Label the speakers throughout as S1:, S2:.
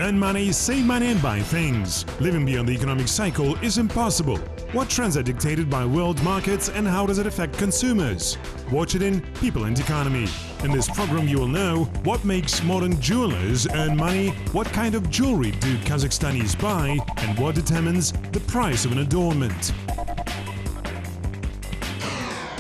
S1: Earn money, save money and buy things. Living beyond the economic cycle is impossible. What trends are dictated by world markets and how does it affect consumers? Watch it in People and Economy. In this program you will know what makes modern jewelers earn money, what kind of jewelry do Kazakhstanis buy, and what determines the price of an adornment.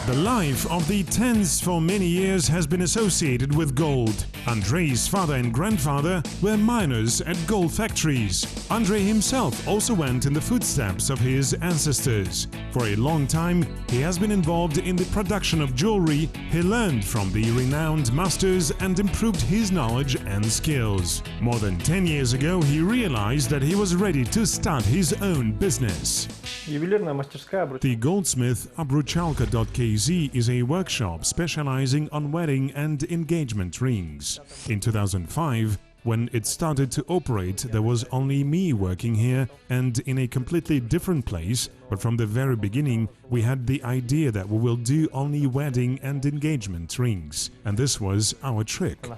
S1: The life of the Tens for many years has been associated with gold. Andrei's father and grandfather were miners at gold factories. Andrei himself also went in the footsteps of his ancestors. For a long time, he has been involved in the production of jewelry. He learned from the renowned masters and improved his knowledge and skills. More than 10 years ago, he realized that he was ready to start his own business. The goldsmith Obruchalka.kz is a workshop specializing on wedding and engagement rings. In 2005, when it started to operate, there was only me working here and in a completely different place, but from the very beginning we had the idea that we will do only wedding and engagement rings, and this was our trick.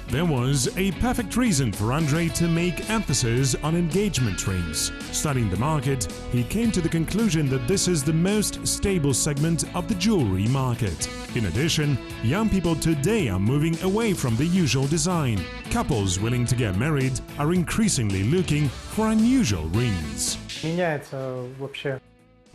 S1: There was a perfect reason for Andrei to make emphasis on engagement rings. Studying the market, he came to the conclusion that this is the most stable segment of the jewelry market. In addition, young people today are moving away from the usual design. Couples willing to get married are increasingly looking for unusual rings.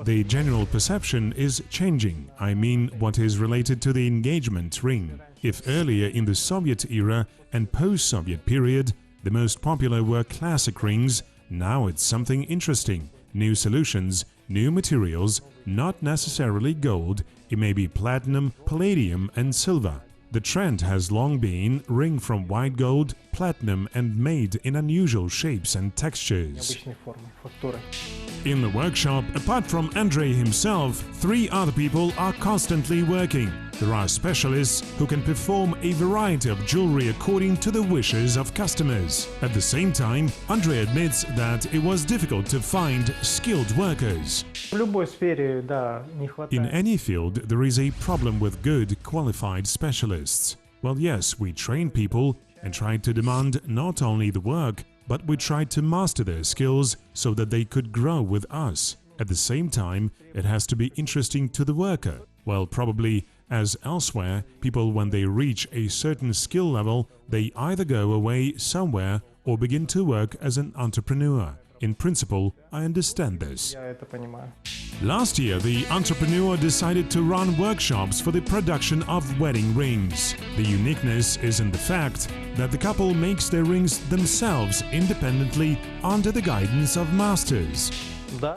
S1: The general perception is changing, I mean what is related to the engagement ring. If earlier in the Soviet era and post-Soviet period the most popular were classic rings, now it's something interesting. New solutions, new materials, not necessarily gold, it may be platinum, palladium and silver. The trend has long been ring from white gold, platinum and made in unusual shapes and textures. In the workshop, apart from Andrei himself, 3 other people are constantly working. There are specialists who can perform a variety of jewelry according to the wishes of customers. At the same time, Andrei admits that it was difficult to find skilled workers. In any field, there is a problem with good, qualified specialists. Well, yes, we train people and try to demand not only the work, but we tried to master their skills so that they could grow with us. At the same time, it has to be interesting to the worker. Well, probably, as elsewhere, people when they reach a certain skill level, they either go away somewhere or begin to work as an entrepreneur. In principle, I understand this. Last year, the entrepreneur decided to run workshops for the production of wedding rings. The uniqueness is in the fact that the couple makes their rings themselves independently under the guidance of masters.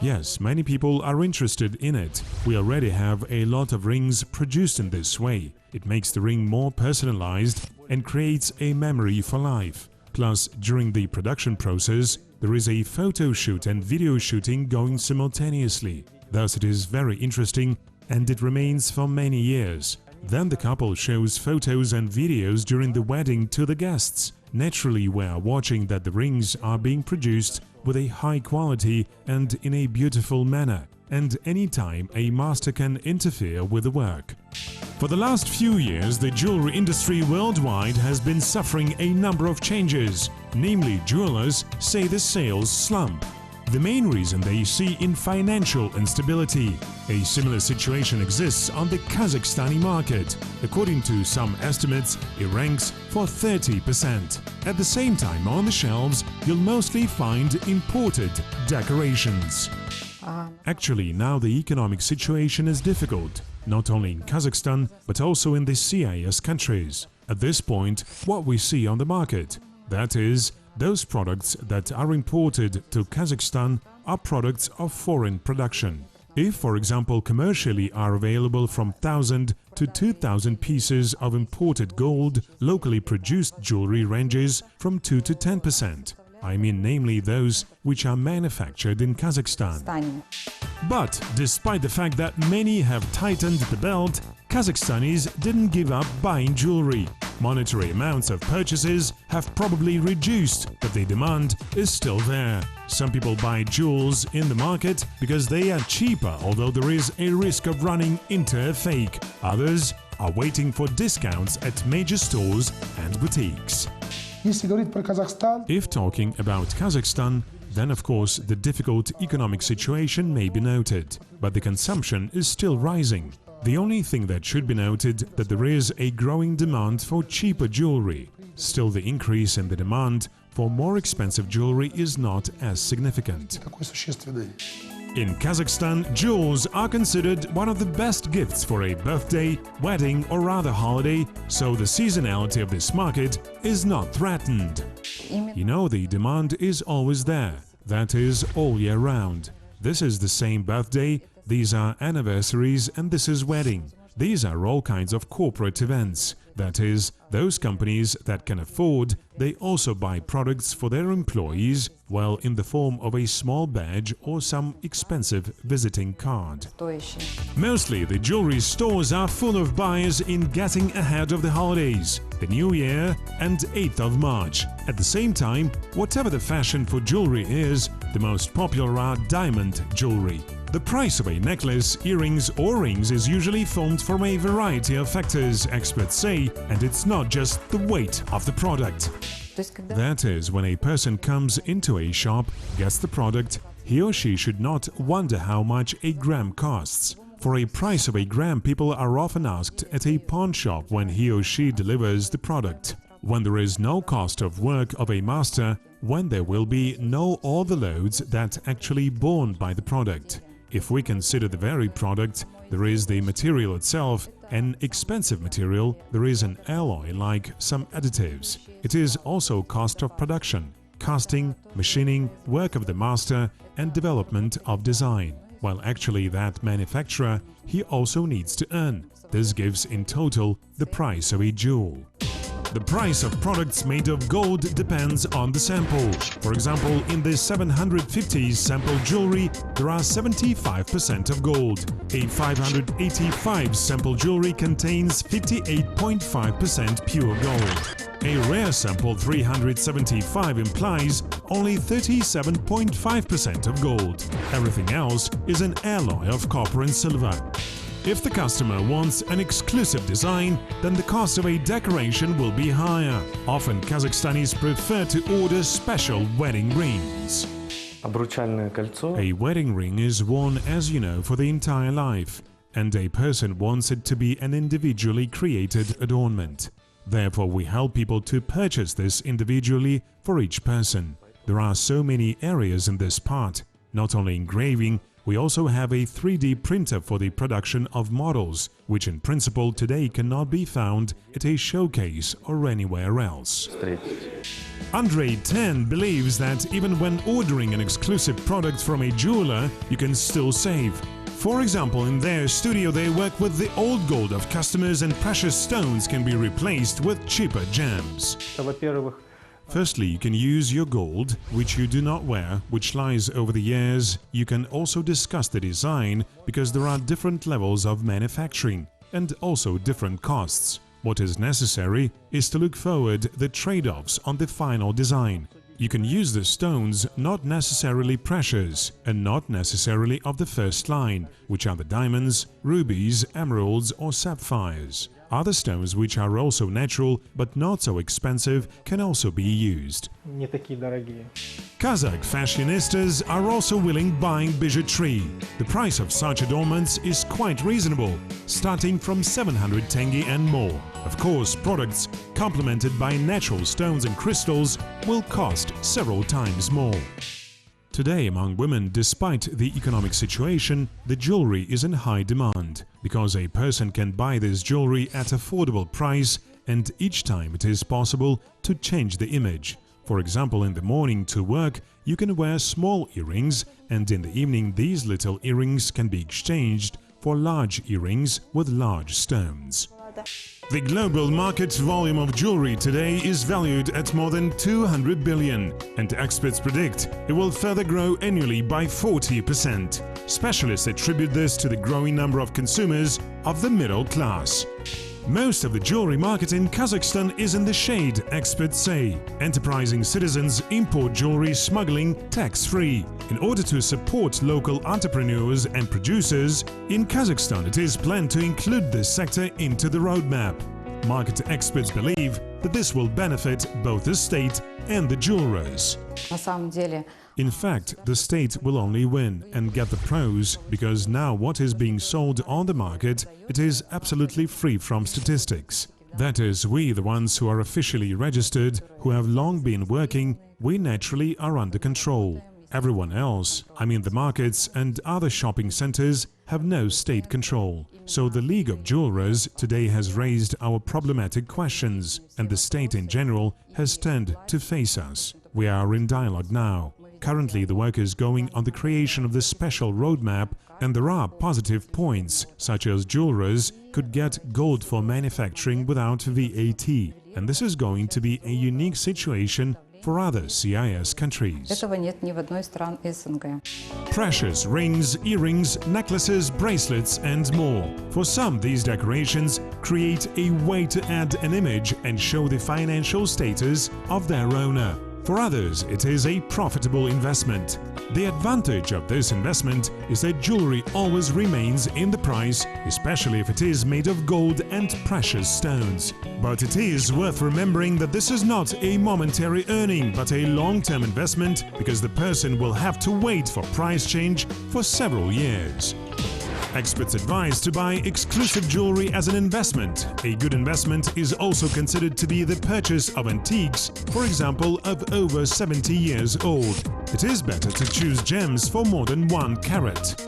S1: Yes, many people are interested in it. We already have a lot of rings produced in this way. It makes the ring more personalized and creates a memory for life. Plus, during the production process, there is a photo shoot and video shooting going simultaneously. Thus, it is very interesting and it remains for many years. Then the couple shows photos and videos during the wedding to the guests. Naturally, we are watching that the rings are being produced with a high quality and in a beautiful manner, and anytime a master can interfere with the work. For the last few years, the jewelry industry worldwide has been suffering a number of changes. Namely, jewelers say the sales slump. The main reason they see in financial instability. A similar situation exists on the Kazakhstani market. According to some estimates, it ranks for 30%. At the same time, on the shelves, you'll mostly find imported decorations. Actually, now the economic situation is difficult, not only in Kazakhstan, but also in the CIS countries. At this point, what we see on the market, that is, those products that are imported to Kazakhstan are products of foreign production. If, for example, commercially are available from 1,000 to 2,000 pieces of imported gold, locally produced jewelry ranges from 2 to 10%. I mean namely those which are manufactured in Kazakhstan. But despite the fact that many have tightened the belt, Kazakhstanis didn't give up buying jewelry. Monetary amounts of purchases have probably reduced, but the demand is still there. Some people buy jewels in the market because they are cheaper, although there is a risk of running into a fake. Others are waiting for discounts at major stores and boutiques.
S2: Если говорить про Казахстан,
S1: If talking about Kazakhstan, then of course the difficult economic situation may be noted, but the consumption is still rising. The only thing that should be noted that there is a growing demand for cheaper jewelry. Still, the increase in the demand for more expensive jewelry is not as significant.
S2: такой существенный.
S1: In Kazakhstan, jewels are considered one of the best gifts for a birthday, wedding or other holiday, so the seasonality of this market is not threatened. You know, the demand is always there, that is, all year round. This is the same birthday, these are anniversaries, and this is wedding. These are all kinds of corporate events. That is, those companies that can afford, they also buy products for their employees, well, in the form of a small badge or some expensive visiting card. Mostly, the jewelry stores are full of buyers in getting ahead of the holidays, the New Year and 8th of March. At the same time, whatever the fashion for jewelry is, the most popular are diamond jewelry. The price of a necklace, earrings or rings is usually formed from a variety of factors, experts say, and it's not just the weight of the product. That is, when a person comes into a shop, gets the product, he or she should not wonder how much a gram costs. For a price of a gram, people are often asked at a pawn shop when he or she delivers the product. When there is no cost of work of a master, when there will be no overloads that actually borne by the product. If we consider the very product, there is the material itself, an expensive material, there is an alloy like some additives. It is also cost of production, casting, machining, work of the master and development of design. While actually that manufacturer, he also needs to earn. This gives in total the price of a jewel. The price of products made of gold depends on the sample. For example, in the 750s sample jewelry, there are 75% of gold. A 585 sample jewelry contains 58.5% pure gold. A rare sample 375 implies only 37.5% of gold. Everything else is an alloy of copper and silver. If the customer wants an exclusive design, then the cost of a decoration will be higher. Often Kazakhstanis prefer to order special wedding rings. A wedding ring is worn, as you know, for the entire life, and a person wants it to be an individually created adornment. Therefore, we help people to purchase this individually for each person. There are so many areas in this part, not only engraving. We also have a 3D printer for the production of models, which in principle today cannot be found at a showcase or anywhere else. Andre 10 believes that even when ordering an exclusive product from a jeweler, you can still save. For example, in their studio they work with the old gold of customers and precious stones can be replaced with cheaper gems. Firstly, you can use your gold, which you do not wear, which lies over the years. You can also discuss the design, because there are different levels of manufacturing and also different costs. What is necessary is to look forward the trade-offs on the final design. You can use the stones not necessarily precious and not necessarily of the first line, which are the diamonds, rubies, emeralds or sapphires. Other stones which are also natural but not so expensive can also be used. Kazakh fashionistas are also willing buying bijouterie. The price of such adornments is quite reasonable, starting from 700 tenge and more. Of course, products complemented by natural stones and crystals will cost several times more. Today, among women, despite the economic situation, the jewelry is in high demand, because a person can buy this jewelry at affordable price and each time it is possible to change the image. For example, in the morning to work, you can wear small earrings, and in the evening these little earrings can be exchanged for large earrings with large stones. The global market volume of jewelry today is valued at more than 200 billion, and experts predict it will further grow annually by 40%. Specialists attribute this to the growing number of consumers of the middle class. Most of the jewelry market in Kazakhstan is in the shade, experts say. Enterprising citizens import jewelry smuggling tax-free. In order to support local entrepreneurs and producers, in Kazakhstan it is planned to include this sector into the roadmap. Market experts believe that this will benefit both the state and the jewelers.
S3: На самом деле,
S1: In fact, the state will only win and get the pros because now what is being sold on the market, it is absolutely free from statistics. That is, we, the ones who are officially registered, who have long been working, we naturally are under control. Everyone else, I mean the markets and other shopping centers, have no state control. So the League of Jewelers today has raised our problematic questions, and the state in general has turned to face us. We are in dialogue now. Currently, the work is going on the creation of the special roadmap, and there are positive points, such as jewelers could get gold for manufacturing without VAT, and this is going to be a unique situation for other CIS countries.
S3: этого нет ни в одной стране СНГ.
S1: Precious rings, earrings, necklaces, bracelets and more. For some, these decorations create a way to add an image and show the financial status of their owner. For others, it is a profitable investment. The advantage of this investment is that jewelry always remains in the price, especially if it is made of gold and precious stones. But it is worth remembering that this is not a momentary earning, but a long-term investment, because the person will have to wait for price change for several years. Experts advise to buy exclusive jewelry as an investment. A good investment is also considered to be the purchase of antiques, for example, of over 70 years old. It is better to choose gems for more than 1 carat.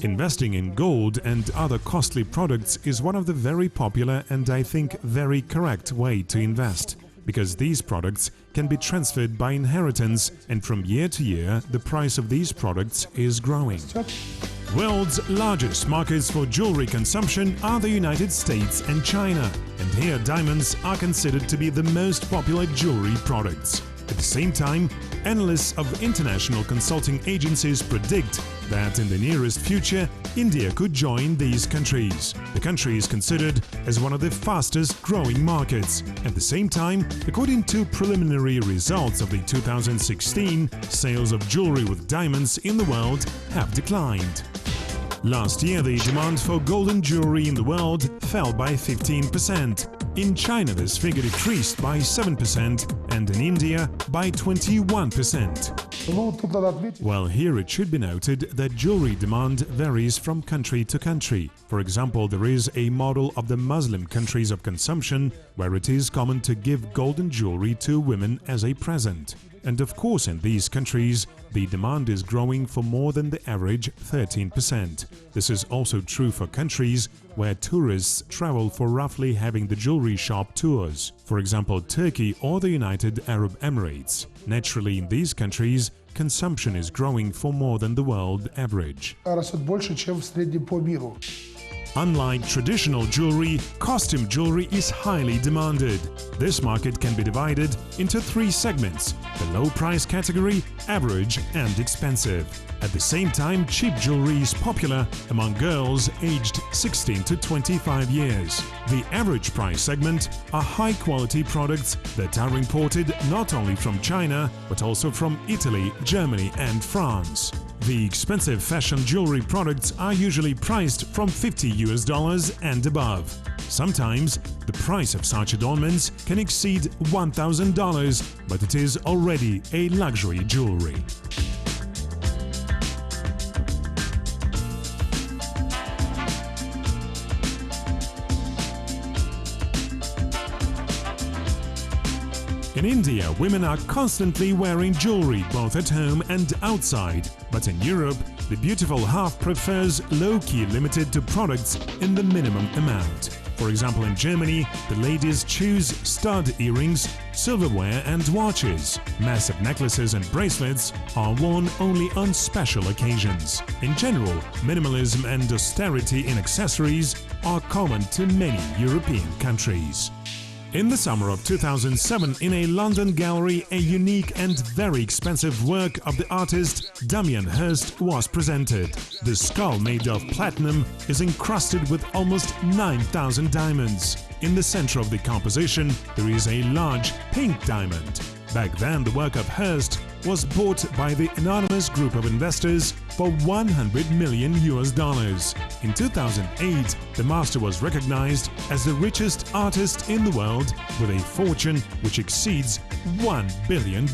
S1: Investing in gold and other costly products is one of the very popular and I think very correct way to invest, because these products can be transferred by inheritance, and from year to year the price of these products is growing. World's largest markets for jewelry consumption are the United States and China, and here diamonds are considered to be the most popular jewelry products. At the same time, analysts of international consulting agencies predict that in the nearest future, India could join these countries. The country is considered as one of the fastest growing markets. At the same time, according to preliminary results of the 2016, sales of jewelry with diamonds in the world have declined. Last year, the demand for golden jewelry in the world fell by 15%. In China, this figure decreased by 7% and in India by 21%. Well, here it should be noted that jewelry demand varies from country to country. For example, there is a model of the Muslim countries of consumption where it is common to give golden jewelry to women as a present. And of course, in these countries, the demand is growing for more than the average 13%. This is also true for countries where tourists travel for roughly having the jewelry shop tours. For example, Turkey or the United Arab Emirates. Naturally, in these countries, consumption is growing for more than the world average. Unlike traditional jewelry, costume jewelry is highly demanded. This market can be divided into 3 segments: the low price category, average and expensive. At the same time, cheap jewelry is popular among girls aged 16 to 25 years. The average price segment are high-quality products that are imported not only from China, but also from Italy, Germany and France. The expensive fashion jewelry products are usually priced from $50 and above. Sometimes, the price of such adornments can exceed $1,000, but it is already a luxury jewelry. In India, women are constantly wearing jewelry both at home and outside, but in Europe, the beautiful half prefers low-key limited to products in the minimum amount. For example, in Germany, the ladies choose stud earrings, silverware and watches. Massive necklaces and bracelets are worn only on special occasions. In general, minimalism and austerity in accessories are common to many European countries. In the summer of 2007, in a London gallery, a unique and very expensive work of the artist Damien Hirst was presented. The skull made of platinum is encrusted with almost 9,000 diamonds. In the center of the composition, there is a large pink diamond. Back then, the work of Hearst was bought by the anonymous group of investors for $100 million. In 2008, the master was recognized as the richest artist in the world with a fortune which exceeds $1 billion.